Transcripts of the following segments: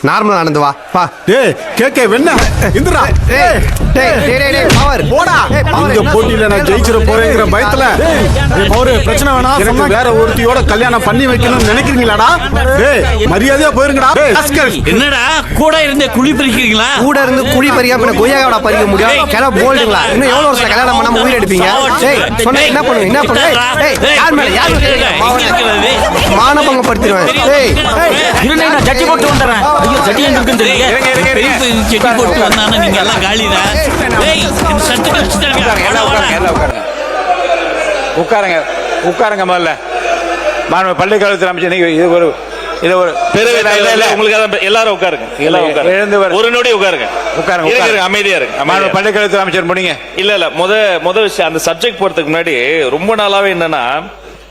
நார்மலா நடந்து வா பா. டேய் கேக்கே வெண்ணா இந்திரா டேய் டேய் டேய் டேய் பவர் போடா. இந்த போட்டியில நான் ஜெயிச்சிர போறேங்கிற பயத்துல பவர் பிரச்சனை வேணா சொன்னா வேற ஒருத்தியோட கல்யாணம் பண்ணி வைக்கணும்னு நினைக்கிறீங்களாடா? டேய் மரியாதையா போயிருங்கடா. என்னடா கூட இருந்து குழி பறிக்கிறீங்களா? கூட இருந்து குழி பறிக்காம கொய்யாவோட பறிக்க முடியும். கிளம்ப போல்டுங்களா? இன்னும் எவ்வளவு வருஷம் கல்யாணம் பண்ணாம உயிர் எடுப்பீங்க? டேய் சொன்னா என்ன பண்ணுவீங்க? என்ன பண்ணுவீங்க? டேய் யார் மேல யார் மானபங்க படுத்துறேன். டேய் இருங்க நான் ஜட்டி போட்டு வந்துறேன். ஐயோ ஜட்டி எங்க இருக்குன்னு தெரியல. ஜட்டி போட்டு வந்தானே நீங்க எல்லாம் காலிடா. டேய் இந்த சட்டை வச்சிட்டாங்க. உட்காருங்க உட்காருங்க முதல்ல. மாணவ பள்ளிக்கல்வித்துறை அமைச்சர் இது ஒரு உங்களுக்கு எல்லாரும் உட்காருங்க. எல்லாரும் உட்காருங்க. ஒரு நொடி உட்காருங்க. உட்காருங்க அமைதியா இருக்கு. மாணவ பள்ளிக்கல்வித்துறை அமைச்சர் முடிங்க. இல்ல முத விஷயம் அந்த சப்ஜெக்ட் போறதுக்கு முன்னாடி ரொம்ப நாளாவே என்னன்னா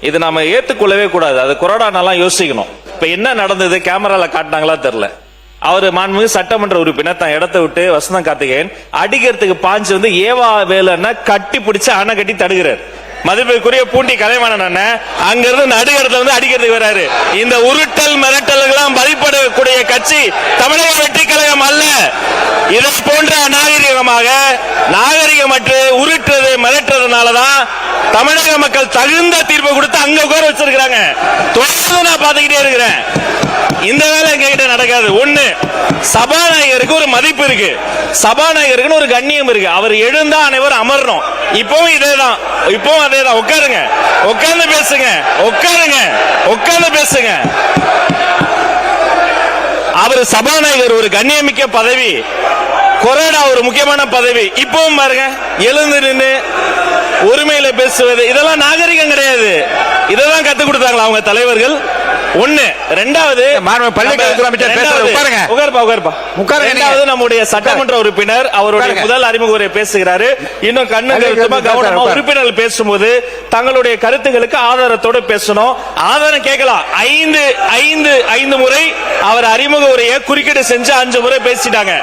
இது நாம ஏத்துக்கொள்ளவே கூடாது. அது கொரோனாலாம் யோசிக்கணும். இப்ப என்ன நடந்தது கேமரால காட்டினாங்களா தெரியல. அவரு மாண்புமிகு சட்டமன்ற உறுப்பினர் தான் இடத்தை விட்டு வசந்தம் கார்த்திகேயன் அடிக்கிறதுக்கு பாஞ்சு வந்து ஏவா வேலைன்னா கட்டி பிடிச்சு அணை கட்டி தடுக்கிறார். மதிப்புக்குரிய பூண்டி கலைவாணன் அங்க இருந்து நடுகடத்துல வந்து அடிக்கிறதுக்கு வராரு. இந்த உருட்டல் மிரட்டல்களாம் மதிப்பிடக்கூடிய கட்சி தமிழக வெற்றி கழகம் அல்ல. இதை போன்ற நாகரிகமற்று உருட்டுறது மிரட்டுறதுனாலதான் தமிழக மக்கள் தகுந்த தீர்ப்பு கொடுத்து அங்க உட்கார வச்சிருக்காங்க. தொடர்ந்து நான் பாத்துக்கிட்டே இருக்கிறேன். இந்த வேலை எங்ககிட்ட நடக்காது. ஒண்ணு, சபாநாயகருக்கு ஒரு மதிப்பு இருக்கு, சபாநாயகருக்கு ஒரு கண்ணியம் இருக்கு. அவர் எழுந்தா அனைவரும் அமரணும். இப்பவும் இதேதான், இப்பவும் அதேதான். உட்காருங்க, உட்கார்ந்து பேசுங்க, உட்காருங்க, உட்கார்ந்து பேசுங்க. அவர் சபாநாயகர் ஒரு கண்ணியமிக்க பதவி, கொரோனா ஒரு முக்கியமான பதவி. இப்பவும் பாருங்க எழுந்து நின்று உரிமையில பேசுவது இதெல்லாம் நாகரிகம் கிடையாது. இதெல்லாம் கத்து கொடுத்தாங்களா அவங்க தலைவர்கள்? ஒண்ணு. ரெண்டாவது நம்முடைய சட்டமன்ற உறுப்பினர் அவருடைய முதல் அறிமுக உரை பேசுகிறாரு. இன்னும் கவனமா உறுப்பினர்கள் பேசும்போது தங்களுடைய கருத்துக்களுக்கு ஆதாரத்தோடு பேசணும். ஆதாரம் கேட்கலாம். ஐந்து முறை அவர் அறிமுக உரையை குறுக்கீடு செஞ்சு 5 முறை பேசிட்டாங்க.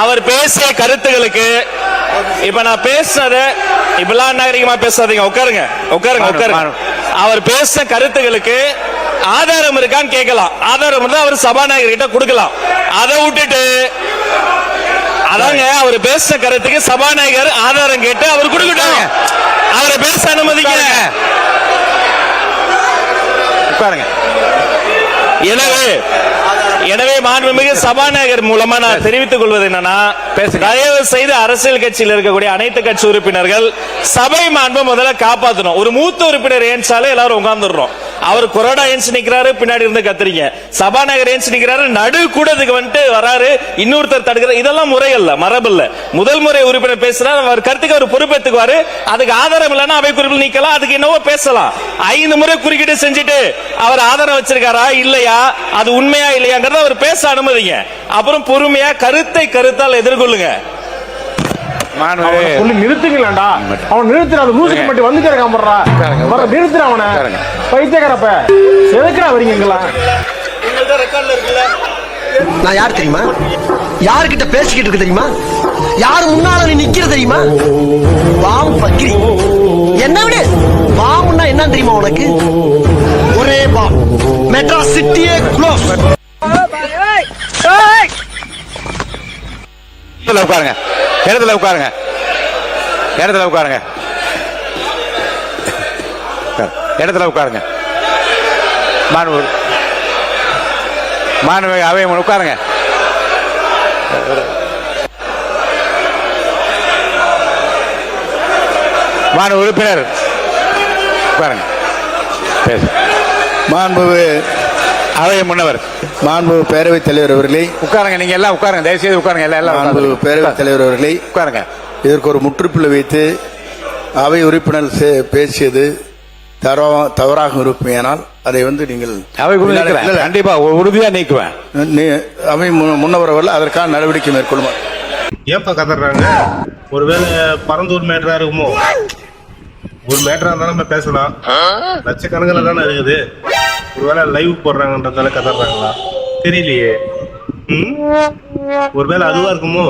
அவர் பேசிய கருத்துக்களுக்கு இப்ப நான் பேசுனத இப்பெல்லாம் நாகரிகமா பேசாதீங்க. உட்காருங்க உட்காருங்க உட்காருங்க. அவர் பேசின கருத்துக்களுக்கு ஆதாரம் இருக்கான்னு கேட்கலாம். ஆதாரம் இருந்தா அவர் சபாநாயகர் கிட்ட கொடுக்கலாம். அதை விட்டுட்டு அதாங்க அவர் பேசின கருத்துக்கு சபாநாயகர் ஆதாரம் கேட்டு அவர் கொடுக்கட்டும். அவரை பேச அனுமதிக்க. எனவே மாண்புமிகு சபாநாயகர் மூலமா நான் தெரிவித்துக் கொள்வது என்னன்னா, தயவு செய்து அரசியல் கட்சியில் இருக்கக்கூடிய அனைத்து கட்சி உறுப்பினர்கள் சபை மாண்பு முதல்ல காப்பாற்றணும். ஒரு மூத்த உறுப்பினர் ஏன்சாலே எல்லாரும் உட்கார்ந்துடுறோம். அவர் கொரோனா ஏன்ஸ் நிக்கிறாரு, பின்னாடி இருந்து கத்துறீங்க. சபாநாயகர் ஏன்ஸ் நிக்கிறாரு, நடு கூடத்துக்கு வந்துட்டு வராரு, இன்னொருத்தர் தடுக்கிறார். இதெல்லாம் முறையல்ல, மரபல்ல. முதல் முறை உறுப்பினர் பேசுறாரு, அவர் கருத்துக்கு அவர் பொறுப்பேற்றுக்குவாரு. அதுக்கு ஆதாரம் இல்லைன்னா அவை குறிப்பில் நீக்கலாம், அதுக்கு என்னவோ பேசலாம். 5 முறை குறுக்கீடு செஞ்சுட்டு அவர் ஆதாரம் வச்சிருக்காரா இல்லையா, அது உண்மையா இல்லையாங்கிறத அவர் பேச அனுமதிங்க. அப்புறம் பொறுமையா கருத்தால் எதிர்கொள்ளுங்க. சொல்லி நிறுத்துங்களா? அவன் நிறுத்துற லூசுக்கு மட்டும் வந்துட்டே இருக்கான். நிறுத்துற அவனை பைத்தியக்காரப்ப எதுக்குறா வரீங்களா? நான் யார் தெரியுமா? யாருக்கிட்ட பேசிக்கிட்டு இருக்கு தெரியுமா? யாரு முன்னால நீ நிக்கிற தெரியுமா? பாம் பக்கிரி. என்ன விட பாம்னா என்ன தெரியுமா உனக்கு? ஒரே பாம். மெட்ராஸ் சிட்டியே க்ளோஸ். உட்காருங்க, இடத்துல உட்காருங்க, இடத்துல உட்காருங்க, இடத்துல உட்காருங்க. மாணவ அவை உட்காருங்க. மாணவ உறுப்பினர் உட்காருங்க. மாண்பு அவை முன்னவர், மாண்பு பேரவைத் தலைவர் அவர்களே உட்காருங்க. நீங்க எல்லாம் உட்காருங்க, தயவுசெய்து உட்காருங்க. எல்லாம் மாண்பு பேரவைத் தலைவர் அவர்களே உட்காருங்க. இதற்கு ஒரு முற்றுப்புள்ளி வைத்து அவை உறுப்பினர் பேசியது தவறாக இருப்பேனால் அதை வந்து நீங்கள் அவை கண்டிப்பா உறுதியா நீக்குவேன். அவை முன்னவர் அவர்கள் அதற்கான நடவடிக்கை மேற்கொள்ளும். ஏப்பா கதறாங்க? ஒருவேளை பரந்தூர் மேட்டரா இருக்குமோ? ஒரு மேட்டரா இருந்தாலும் நம்ம பேசலாம். லட்சக்கணக்கில் தானே இருக்குது. ஒருவேளை லைவ் போடுறாங்கன்றதால கதறாங்களா தெரியலையே. ஒருவேளை அதுவா இருக்குமோ?